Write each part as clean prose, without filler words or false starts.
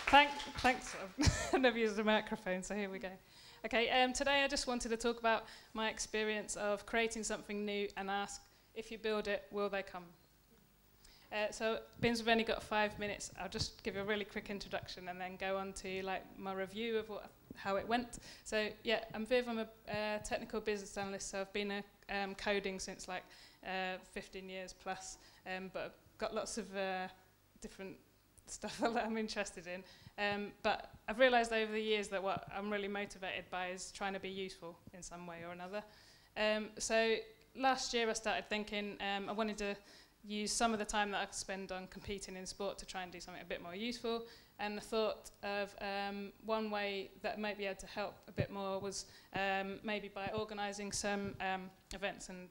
Thanks. I've never used a microphone, so here we go. Okay, today I just wanted to talk about my experience of creating something new and ask, if you build it, will they come? So, being we've only got 5 minutes, I'll just give you a really quick introduction and then go on to my review of how it went. So, yeah, I'm Viv. I'm a technical business analyst. So I've been coding since 15 years plus, but I've got lots of different stuff that I'm interested in. But I've realised over the years that what I'm really motivated by is trying to be useful in some way or another. So last year I started thinking I wanted to use some of the time that I spend on competing in sport to try and do something a bit more useful. And the thought of one way that might be able to help a bit more was maybe by organising some events and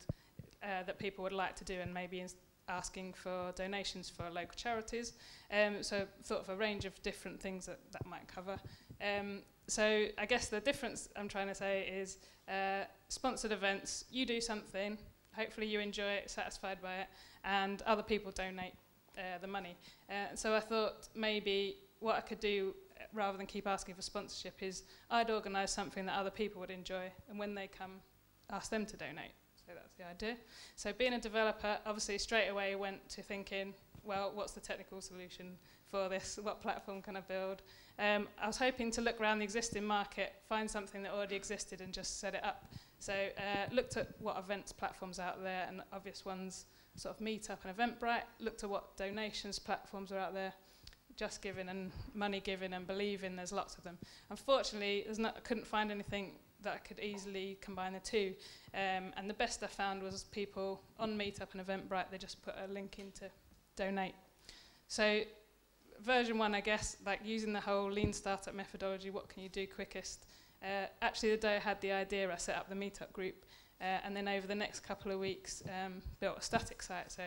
that people would like to do, and maybe asking for donations for local charities. So thought of a range of different things that might cover. So I guess the difference I'm trying to say is sponsored events, you do something, hopefully you enjoy it, satisfied by it, and other people donate the money. So I thought maybe what I could do rather than keep asking for sponsorship is I'd organise something that other people would enjoy, and when they come, ask them to donate. So that's the idea. So being a developer, obviously straight away went to thinking, well, what's the technical solution for this? What platform can I build? I was hoping to look around the existing market, find something that already existed and just set it up. So looked at what events platforms out there, and obvious ones, sort of Meetup and Eventbrite. Looked at what donations platforms are out there. Just Giving and Money Giving and Believing, there's lots of them. Unfortunately, I couldn't find anything that I could easily combine the two. And the best I found was people on Meetup and Eventbrite, they just put a link in to donate. So version 1, I guess, like using the whole lean startup methodology, what can you do quickest? Actually, the day I had the idea, I set up the Meetup group, and then over the next couple of weeks, built a static site. So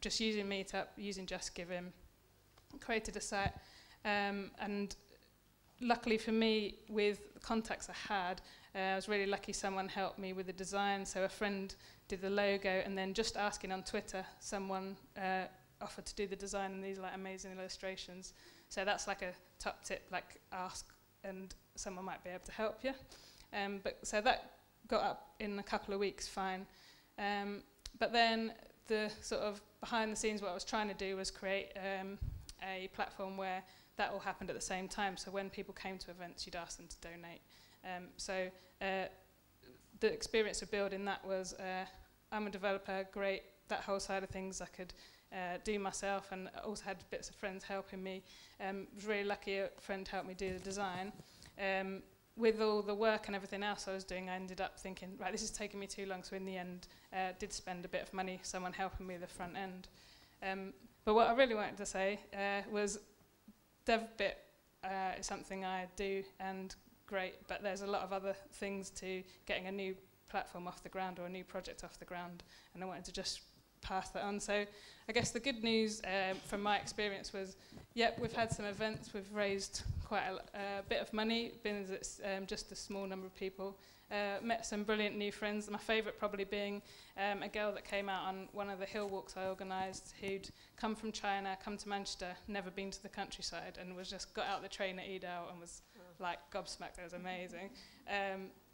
just using Meetup, using Just Giving, created a site, and luckily for me, with the contacts I had, I was really lucky someone helped me with the design. So a friend did the logo, and then just asking on Twitter, someone offered to do the design and these amazing illustrations. So that's like a top tip, like ask and someone might be able to help you. So that got up in a couple of weeks fine. But then the sort of behind the scenes, what I was trying to do was create a platform where that all happened at the same time. So when people came to events, you'd ask them to donate. So the experience of building that was, I'm a developer, great, that whole side of things I could do myself, and I also had bits of friends helping me. Was really lucky a friend helped me do the design. With all the work and everything else I was doing, I ended up thinking, right, this is taking me too long, so in the end, did spend a bit of money, someone helping me with the front end. But what I really wanted to say was dev bit is something I do, and great, but there's a lot of other things to getting a new platform off the ground or a new project off the ground, and I wanted to just pass that on. So I guess the good news from my experience was, yep, we've had some events, we've raised quite a bit of money, being as it's just a small number of people. Met some brilliant new friends, my favourite probably being a girl that came out on one of the hill walks I organised, who'd come from China, come to Manchester, never been to the countryside, and was just got out the train at Edo and was like gobsmacked. It was amazing.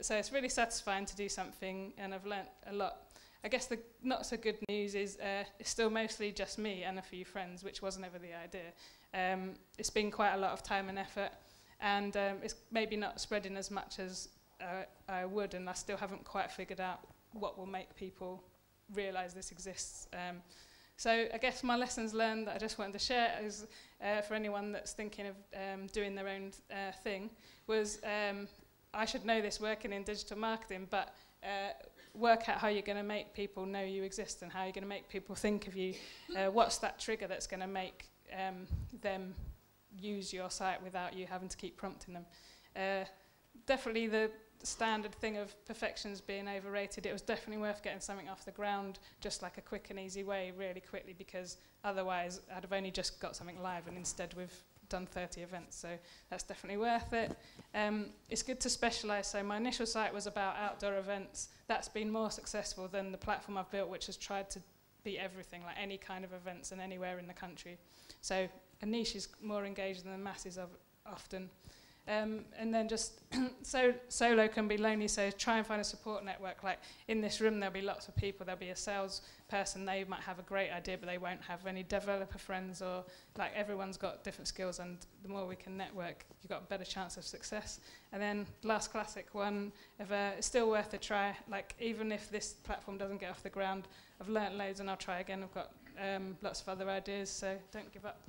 So it's really satisfying to do something, and I've learnt a lot. I guess the not so good news is it's still mostly just me and a few friends, which wasn't ever the idea. It's been quite a lot of time and effort, and it's maybe not spreading as much as I would, and I still haven't quite figured out what will make people realise this exists. So I guess my lessons learned that I just wanted to share is for anyone that's thinking of doing their own thing was I should know this working in digital marketing, but work out how you're going to make people know you exist and how you're going to make people think of you. What's that trigger that's going to make them use your site without you having to keep prompting them? Definitely the standard thing of perfection's being overrated. It was definitely worth getting something off the ground, just like a quick and easy way, really quickly, because otherwise I'd have only just got something live, and instead we've done 30 events, so that's definitely worth it. It's good to specialise, so my initial site was about outdoor events. That's been more successful than the platform I've built, which has tried to be everything, like any kind of events and anywhere in the country. So a niche is more engaged than the masses of often. And then just solo can be lonely, so try and find a support network. Like in this room there'll be lots of people, there'll be a sales person, they might have a great idea but they won't have any developer friends, or like everyone's got different skills, and the more we can network you've got a better chance of success. And then last classic one of it's still worth a try, like even if this platform doesn't get off the ground, I've learnt loads and I'll try again. I've got lots of other ideas, so don't give up.